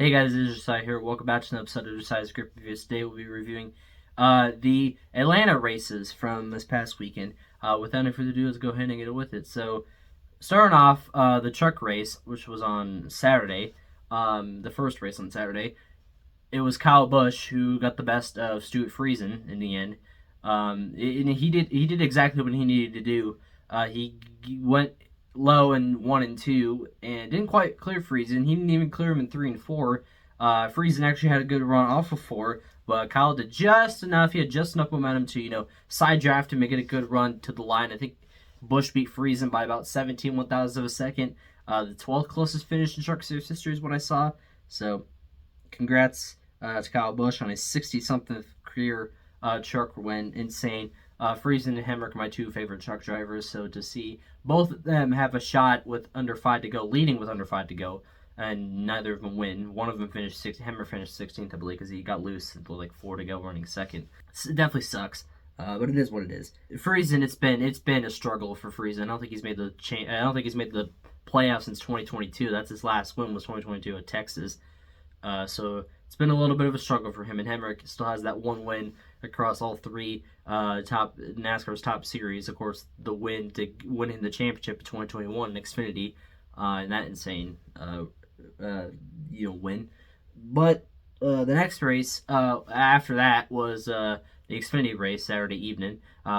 Hey guys, this is Josiah here. Welcome back to another episode of Josiah's Grape Reviews. Today we'll be reviewing the Atlanta races from this past weekend. Without any further ado, let's go ahead and get with it. So, starting off, the truck race, which was on Saturday, the first race on Saturday, it was Kyle Busch who got the best of Stuart Friesen in the end. And he did exactly what he needed to do. He went low in 1 and 2 and didn't quite clear Friesen. He didn't even clear him in 3 and 4. Friesen actually had a good run off of 4, but Kyle did just enough. He had just enough momentum to side draft him and get a good run to the line. I think Busch beat Friesen by about 17 1,000ths of a second. The 12th closest finish in Truck Series history is what I saw. So, congrats to Kyle Busch on his 60-something career truck win. Insane. Friesen and Hemrick are my two favorite truck drivers, so to see both of them have a shot with under 5 to go, leading with under 5 to go, and neither of them win. One of them finished 6th. Hemrick finished 16th, I believe, because he got loose with like 4 to go, running second. It definitely sucks. But it is what it is. Friesen, it's been a struggle for Friesen. I don't think he's made the playoffs since 2022. That's his last win was 2022 at Texas. So it's been a little bit of a struggle for him. And Hemrick still has that one win across all three top NASCAR's top series. Of course, the win to winning the championship in 2021 in Xfinity, and that insane win. But the next race after that was the Xfinity race Saturday evening,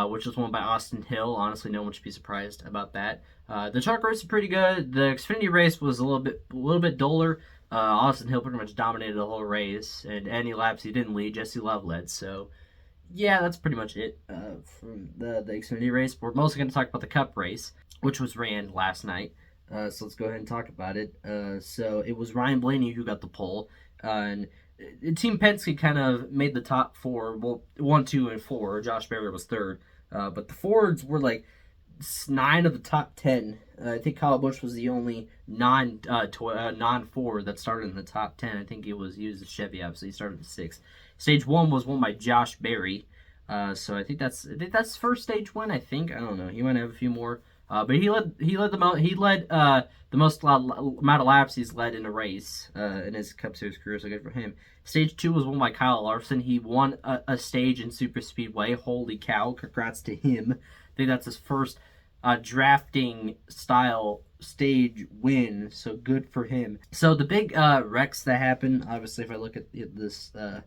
which was won by Austin Hill. Honestly, no one should be surprised about that. The truck race is pretty good. The Xfinity race was a little bit duller. Austin Hill pretty much dominated the whole race, and any laps he didn't lead, Jesse Love led. So, yeah, that's pretty much it from the Xfinity race. We're mostly going to talk about the Cup race, which was ran last night. So let's go ahead and talk about it. So it was Ryan Blaney who got the pole, and Team Penske kind of made the top 4. Well, 1, 2, and 4. Josh Berry was third, but the Fords were like 9 of the top 10. I think Kyle Busch was the only non-Ford that started in the top 10. I think he was a Chevy, obviously. He started at 6. Stage 1 was won by Josh Berry. So I think that's first stage win. I don't know. He might have a few more. But he led the most amount of laps he's led in a race in his Cup Series career. So good for him. Stage 2 was won by Kyle Larson. He won a stage in Super Speedway. Holy cow! Congrats to him. I think that's his first drafting style stage win, so good for him. So the big wrecks that happened, obviously, if I look at this the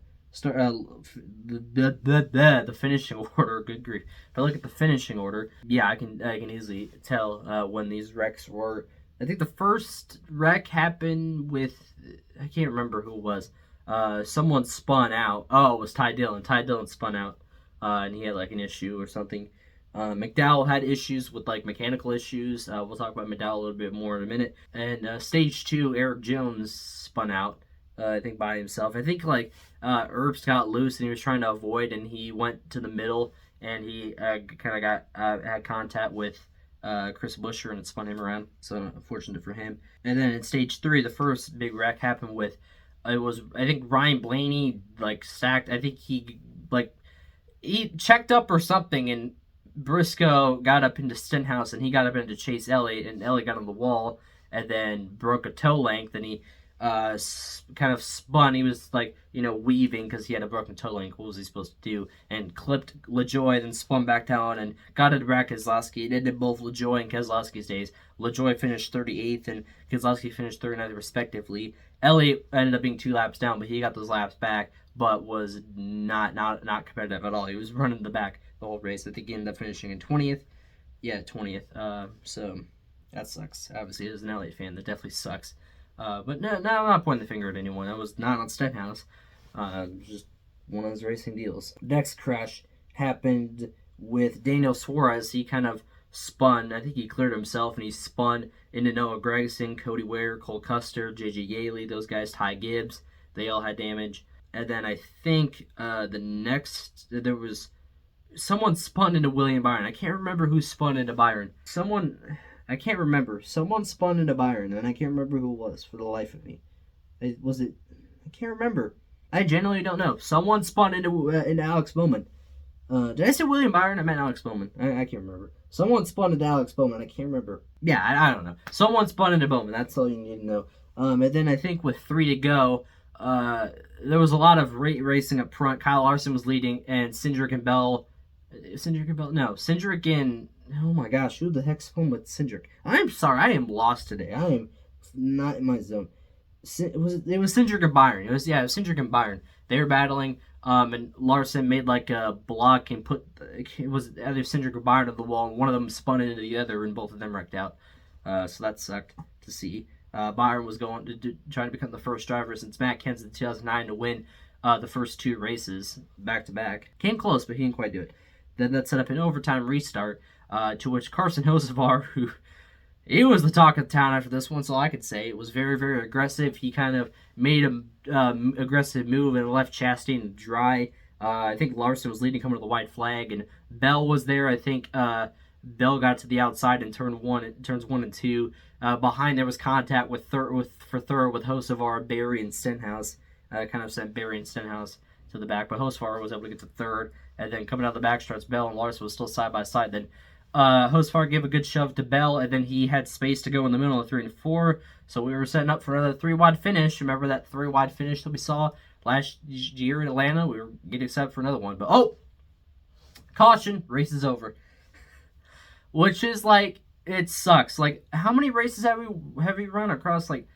finishing order, good grief. If I look at the finishing order, yeah, I can easily tell when these wrecks were. I think the first wreck happened with, I can't remember who it was. Someone spun out. Oh, it was Ty Dillon. Ty Dillon spun out, and he had like an issue or something. McDowell had issues with like mechanical issues. We'll talk about McDowell a little bit more in a minute. And stage 2, Eric Jones spun out, I think by himself. I think like Herbst got loose and he was trying to avoid, and he went to the middle and he kind of had contact with Chris Buescher and it spun him around. So unfortunate for him. And then in stage 3, the first big wreck happened with I think Ryan Blaney like stacked. I think he checked up or something, and Briscoe got up into Stenhouse, and he got up into Chase Elliott, and Elliott got on the wall, and then broke a toe length, and he kind of spun. He was weaving because he had a broken toe length. What was he supposed to do? And clipped LaJoie, then spun back down and got it back Keselowski. It ended both LaJoie and Keselowski's days. LaJoie finished 38th, and Keselowski finished 39th respectively. Elliott ended up being 2 laps down, but he got those laps back, but was not competitive at all. He was running the back the whole race. I think he ended up finishing in 20th. Yeah, 20th. So that sucks. Obviously, as an Elliott fan, that definitely sucks. But no, I'm not pointing the finger at anyone. That was not on Stenhouse. Just one of those racing deals. Next crash happened with Daniel Suarez. He kind of spun. I think he cleared himself, and he spun into Noah Gragson, Cody Ware, Cole Custer, J.J. Yaley, those guys, Ty Gibbs. They all had damage. And then I think there was someone spun into William Byron. I can't remember who spun into Byron. I can't remember. Someone spun into Byron, and I can't remember who it was for the life of me. I can't remember. I genuinely don't know. Someone spun into Alex Bowman. Did I say William Byron? I meant Alex Bowman. I can't remember. Someone spun into Alex Bowman. I can't remember. Yeah, I don't know. Someone spun into Bowman. That's all you need to know. And then I think with 3 to go, there was a lot of racing up front. Kyle Larson was leading, and Cindric and oh my gosh, who the heck's home with Cindric? I'm sorry, I am lost today. I am not in my zone. It was Cindric and Byron. It was Cindric and Byron. They were battling. And Larson made like a block and it was either Cindric or Byron to the wall, and one of them spun into the other, and both of them wrecked out. So that sucked to see. Byron was going to trying to become the first driver since Matt Kenseth in 2009 to win the first 2 races back to back. Came close, but he didn't quite do it. Then that set up an overtime restart, to which Carson Hocevar, who he was the talk of the town after this one, so I could say it was very, very aggressive. He kind of made an aggressive move and left Chastain dry. I think Larson was leading coming to the white flag, and Bell was there. I think Bell got to the outside in turns 1 and 2. Behind there was contact with Hocevar, Barry, and Stenhouse. Kind of sent Barry and Stenhouse to the back, but Hocevar was able to get to third. And then coming out the back starts Bell, and Larson was still side by side. Then Hocevar gave a good shove to Bell, and then he had space to go in the middle of 3 and 4. So we were setting up for another 3-wide finish. Remember that 3-wide finish that we saw last year in Atlanta? We were getting set up for another one. But caution, race is over. Which is like, it sucks. Like, how many races have we run across like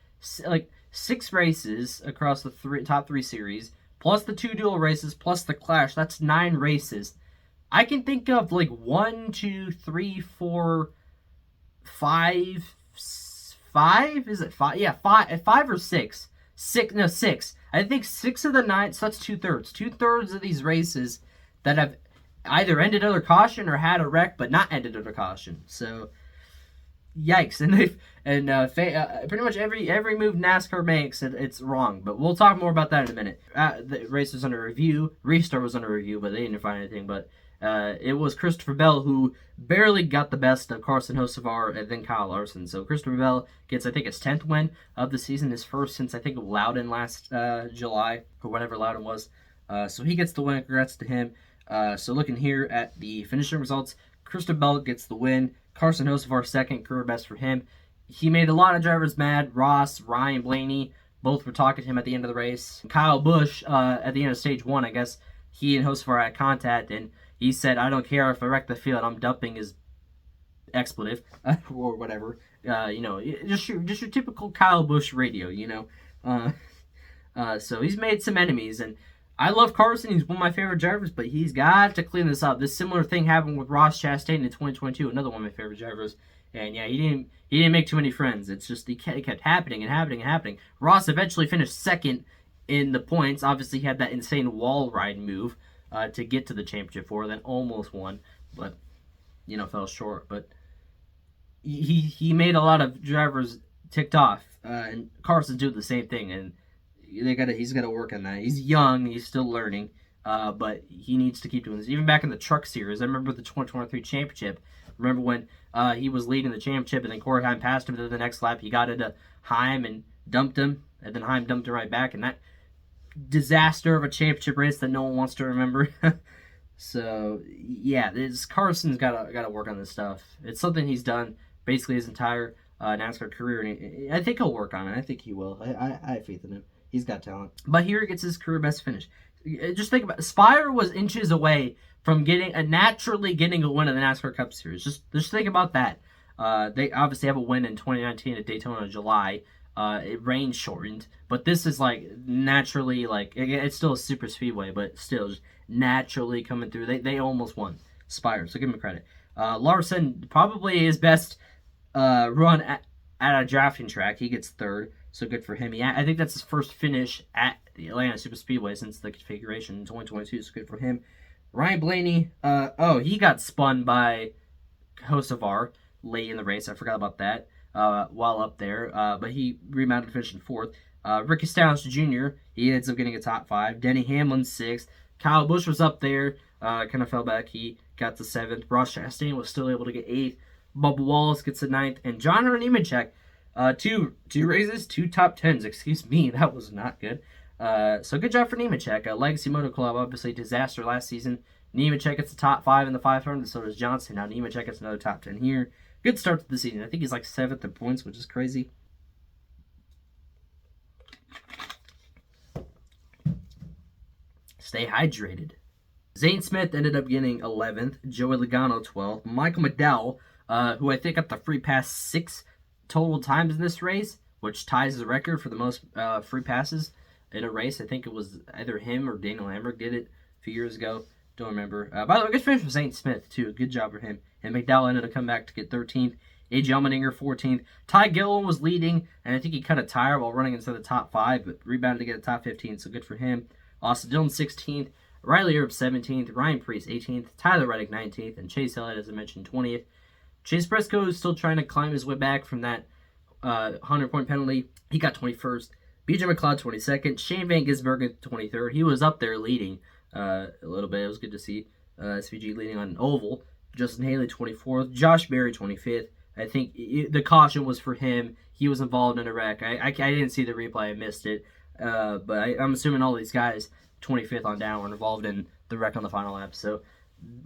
6 races across the top 3 series, plus the 2 dual races, plus the Clash? That's 9 races. I can think of like 1, 2, 3, 4, 5. 5? Is it 5? Yeah, 5 or 6. 6. I think 6 of the 9. So that's 2/3. 2/3 of these races that have either ended under caution or had a wreck, but not ended under caution. So, yikes! And pretty much every move NASCAR makes, it's wrong. But we'll talk more about that in a minute. The race was under review. Restart was under review, but they didn't find anything. But it was Christopher Bell who barely got the best of Carson Hocevar and then Kyle Larson. So Christopher Bell gets, I think, his 10th win of the season, his first since, I think, Loudon last July, or whatever Loudon was. So he gets the win. Congrats to him. So looking here at the finishing results, Christopher Bell gets the win. Carson Hocevar second, career best for him. He made a lot of drivers mad. Ross, Ryan Blaney, both were talking to him at the end of the race. Kyle Busch, at the end of stage 1, I guess, he and Hocevar had contact, and he said, "I don't care if I wreck the field, I'm dumping his expletive," or whatever. Just your typical Kyle Busch radio, So he's made some enemies, and I love Carson. He's one of my favorite drivers, but he's got to clean this up. This similar thing happened with Ross Chastain in 2022, another one of my favorite drivers. And yeah, he didn't make too many friends. It's just it kept happening and happening and happening. Ross eventually finished second in the points. Obviously, he had that insane wall ride move to get to the championship 4, then almost won, but fell short. But he made a lot of drivers ticked off, and Carson's doing the same thing, and he's got to work on that. He's young, he's still learning, but he needs to keep doing this. Even back in the truck series, I remember the 2023 championship. Remember when he was leading the championship, and then Corey Heim passed him to the next lap. He got into Heim and dumped him, and then Heim dumped him right back, and that disaster of a championship race that no one wants to remember. So yeah, Carson's got to work on this stuff. It's something he's done basically his entire NASCAR career, and I think he'll work on it. I think he will. I have faith in him. He's got talent. But here he gets his career best finish. Just think about it. Spire was inches away from naturally getting a win in the NASCAR Cup Series. Just think about that. They obviously have a win in 2019 at Daytona in July. It rain shortened, but this is like naturally, like it's still a super speedway, but still just naturally coming through. They almost won Spire, so give him credit. Larson, probably his best run at a drafting track. He gets third. So good for him. I think that's his first finish at the Atlanta Super Speedway since the configuration in 2022. So good for him. Ryan Blaney, he got spun by Hocevar late in the race. I forgot about that while up there. But he remounted, finishing 4th. Ricky Stenhouse Jr., he ends up getting a top 5. Denny Hamlin 6th. Kyle Busch was up there. Kind of fell back. He got to 7th. Ross Chastain was still able to get 8th. Bubba Wallace gets a 9th. And John Nemechek, two races, 2 top 10s. Excuse me, that was not good. So good job for Nemechek. Legacy Motor Club, obviously disaster last season. Nemechek gets the top 5 in the 500, so does Johnson. Now Nemechek gets another top 10 here. Good start to the season. I think he's like 7th in points, which is crazy. Stay hydrated. Zane Smith ended up getting 11th, Joey Logano 12th, Michael McDowell, who I think got the free pass 6 total times in this race, which ties the record for the most free passes in a race. I think it was either him or Daniel Hamrick did it a few years ago. Don't remember. By the way, good finish for Zane Smith, too. Good job for him. And McDowell ended up coming back to get 13th. A.J. Allmendinger 14th. Ty Gilliland was leading, and I think he cut a tire while running into the top 5, but rebounded to get a top 15, so good for him. Austin Dillon 16th. Riley Erb 17th, Ryan Preece 18th, Tyler Reddick 19th, and Chase Elliott, as I mentioned, 20th. Chase Briscoe is still trying to climb his way back from that 100-point penalty. He got 21st. BJ McLeod 22nd. Shane Van Gisbergen 23rd. He was up there leading a little bit. It was good to see SVG leading on an oval. Justin Haley 24th. Josh Berry 25th. I think the caution was for him. He was involved in a wreck. I didn't see the replay. I missed it. But I'm assuming all these guys 25th on down were involved in the wreck on the final lap. So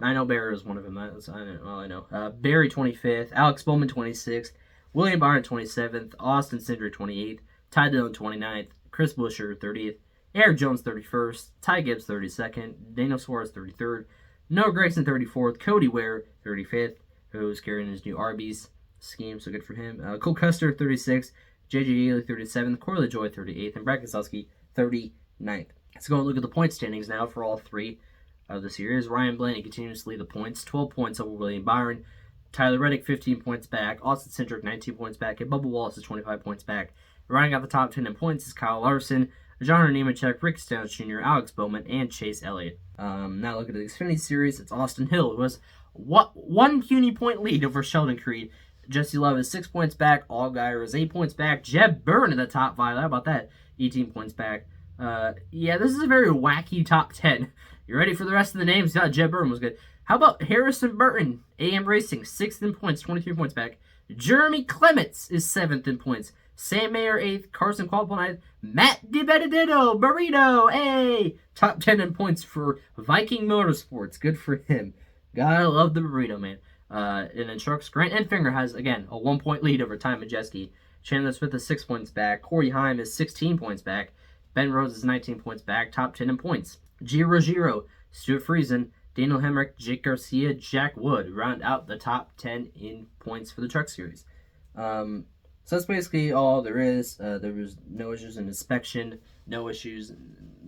I know Barry was one of them. I know. Barry 25th, Alex Bowman 26th, William Byron 27th, Austin Cindric 28th, Ty Dillon 29th, Chris Buescher 30th, Eric Jones 31st, Ty Gibbs 32nd, Daniel Suarez 33rd, Noah Gragson 34th, Cody Ware 35th, who's carrying his new Arby's scheme, so good for him. Cole Custer 36th, J.J. Ely 37th, Corey LaJoie 38th, and Brad Keselowski 39th. Let's go and look at the point standings now for all three of the series. Ryan Blaney continues to lead the points, 12 points over William Byron. Tyler Reddick, 15 points back. Austin Cindric, 19 points back. And Bubba Wallace is 25 points back. Rounding out the top 10 in points is Kyle Larson, John Nemechek, Rick Stenhouse Jr., Alex Bowman, and Chase Elliott. Now look at the Xfinity Series. It's Austin Hill, who has one puny point lead over Sheldon Creed. Jesse Love is 6 points back. Allgaier is 8 points back. Jeb Burton in the top 5. How about that? 18 points back. Yeah, this is a very wacky top 10. You ready for the rest of the names? Yeah, Jeb Burton was good. How about Harrison Burton, AM Racing, 6th in points, 23 points back. Jeremy Clements is 7th in points. Sam Mayer, 8th. Carson Qualpel, 9th. Matt DiBenedetto, Burrito, hey! Top 10 in points for Viking Motorsports. Good for him. Gotta love the Burrito, man. And then trucks, Grant Enfinger has, again, a 1-point lead over Ty Majeski. Chandler Smith is 6 points back. Corey Heim is 16 points back. Ben Rhodes is 19 points back. Top 10 in points. Gio Ruggiero, Stuart Friesen, Daniel Hemrick, Jake Garcia, Jack Wood round out the top 10 in points for the Truck Series. So that's basically all there is. There was no issues in inspection, no issues,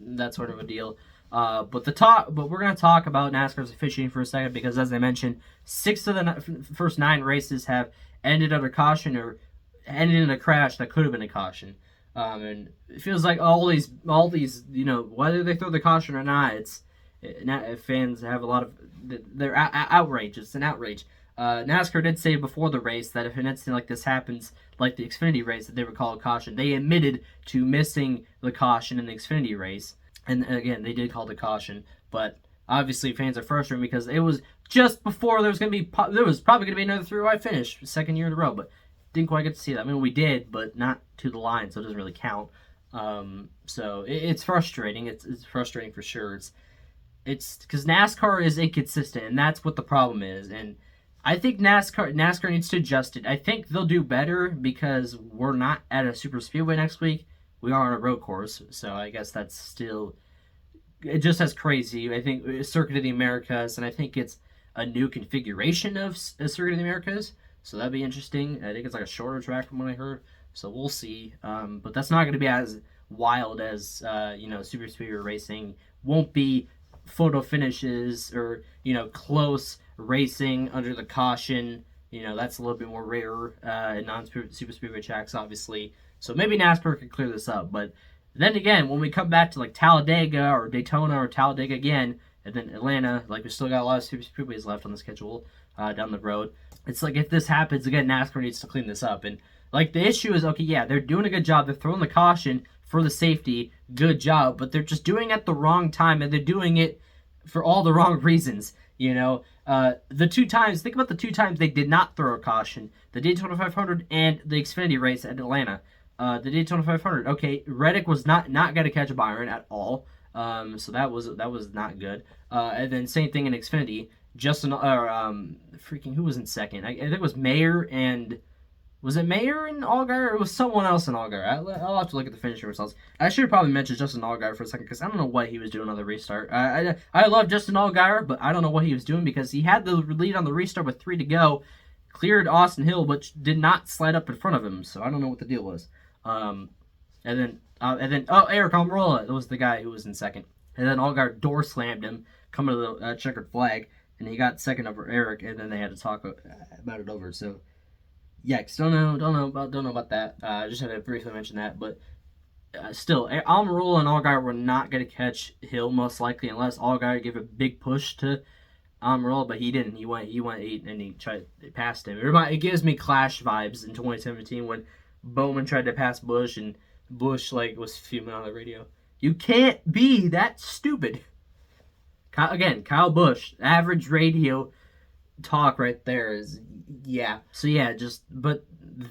that sort of a deal. But we're going to talk about NASCAR's officiating for a second because, as I mentioned, 6 of the first 9 races have ended under caution or ended in a crash that could have been a caution. And it feels like all these, whether they throw the caution or not, fans have a lot of, they're outraged. It's an outrage. NASCAR did say before the race that if an incident like this happens, like the Xfinity race, that they would call a caution. They admitted to missing the caution in the Xfinity race. And again, they did call the caution. But obviously fans are frustrated because it was just before there was probably going to be another 3-wide finish, second year in a row. But didn't quite get to see that. I mean, we did, but not to the line, so it doesn't really count. So it's frustrating. It's frustrating for sure. It's because NASCAR is inconsistent, and that's what the problem is. And I think NASCAR needs to adjust it. I think they'll do better because we're not at a super speedway next week. We are on a road course, so I guess that's still just as crazy. I think Circuit of the Americas, and I think it's a new configuration of Circuit of the Americas. So that'd be interesting. I think it's like a shorter track from what I heard. So we'll see. But that's not going to be as wild as, super speedway racing. Won't be photo finishes or, close racing under the caution. That's a little bit more rare in non-super speedway tracks, obviously. So maybe NASCAR could clear this up. But then again, when we come back to like Talladega or Daytona or Talladega again, and then Atlanta, like we still got a lot of super speedways left on the schedule down the road. It's like if this happens again, NASCAR needs to clean this up. And like the issue is, okay, yeah, they're doing a good job. They're throwing the caution for the safety, good job. But they're just doing it at the wrong time, and they're doing it for all the wrong reasons. The 2 times, think about the 2 times they did not throw a caution: the Daytona 500 and the Xfinity race at Atlanta. The Daytona 500, okay, Reddick was not going to catch Byron at all. So that was not good. And then same thing in Xfinity. Who was in second? I think it was Mayer and Was it Mayer and Allgaier, or it was someone else in Allgaier? I'll have to look at the finishing results. I should have probably mentioned Justin Allgaier for a second, because I don't know what he was doing on the restart. I love Justin Allgaier, but I don't know what he was doing, because he had the lead on the restart with 3 to go, cleared Austin Hill, but did not slide up in front of him, so I don't know what the deal was. And then Eric Almirola, that was the guy who was in second. And then Allgaier door slammed him, coming to the checkered flag, and he got second over Eric, and then they had to talk about it over, so... Yikes! Don't know about that. I just had to briefly mention that, but still, Almirola and Allgaier were not going to catch Hill most likely unless Allgaier gave a big push to Almirola, but he didn't. He went 8 and he passed him. It gives me Clash vibes in 2017 when Bowman tried to pass Busch and Busch was fuming on the radio. You can't be that stupid. Kyle Busch, average radio talk right there is. Yeah. So yeah, but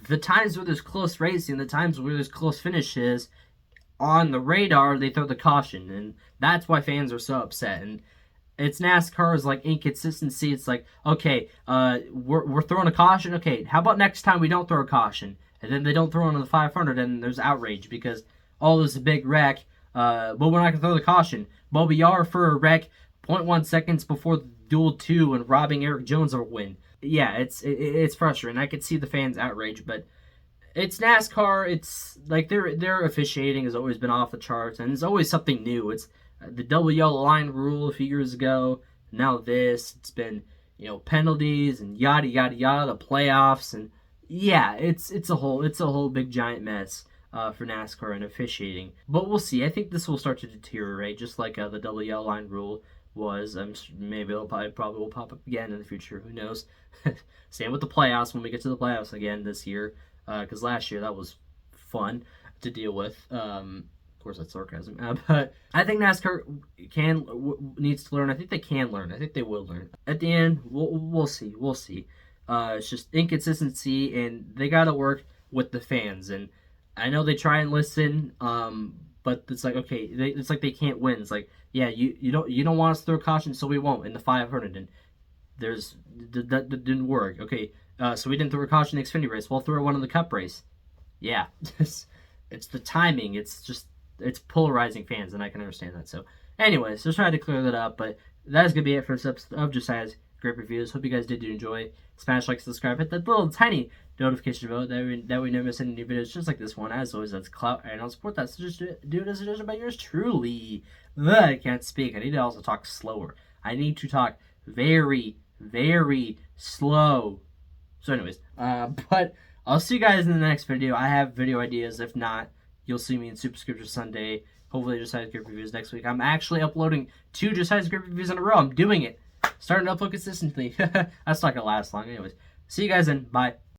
the times where there's close racing, the times where there's close finishes, on the radar they throw the caution, and that's why fans are so upset. And it's NASCAR's inconsistency. It's okay, we're throwing a caution. Okay, how about next time we don't throw a caution, and then they don't throw into the 500, and there's outrage because this is a big wreck. But we're not gonna throw the caution. But we are for a wreck 0.1 seconds before duel 2 and robbing Eric Jones of a win. Yeah, it's frustrating. I could see the fans' outrage, but it's NASCAR. It's their officiating has always been off the charts, and it's always something new. It's the double yellow line rule a few years ago. Now this. It's been penalties and yada yada yada. The playoffs and yeah, it's a whole big giant mess for NASCAR and officiating. But we'll see. I think this will start to deteriorate, just like the double yellow line rule was. Maybe it'll probably will pop up again in the future. Who knows? Same with the playoffs when we get to the playoffs again this year, because last year that was fun to deal with. Of course, that's sarcasm. But I think NASCAR needs to learn. I think they can learn. I think they will learn. At the end, we'll see. We'll see. It's just inconsistency, and they got to work with the fans. And I know they try and listen, but it's okay. It's they can't win. It's yeah, you don't want us to throw caution, so we won't in the 500. And that didn't work. Okay, so we didn't throw a caution in the Xfinity race. We'll throw one in the Cup race. Yeah, it's the timing. It's polarizing fans, and I can understand that. So, anyways, just trying to clear that up. But that is gonna be it for this episode of Josiah's Grape Reviews. Hope you guys did enjoy. Smash like, subscribe, hit that little tiny notification bell that we never miss any new videos just like this one. As always, that's clout, and I'll support that. So just do it as a suggestion by yours truly. I can't speak. I need to also talk slower. I need to talk very, very slow. So anyways, but I'll see you guys in the next video. I have video ideas. If not, you'll see me in Super Scripture Sunday. Hopefully Josiah's Grape Reviews next week. I'm actually uploading 2 Josiah's Grape Reviews in a row. I'm doing it. Starting to upload consistently. That's not going to last long. Anyways, see you guys then. Bye.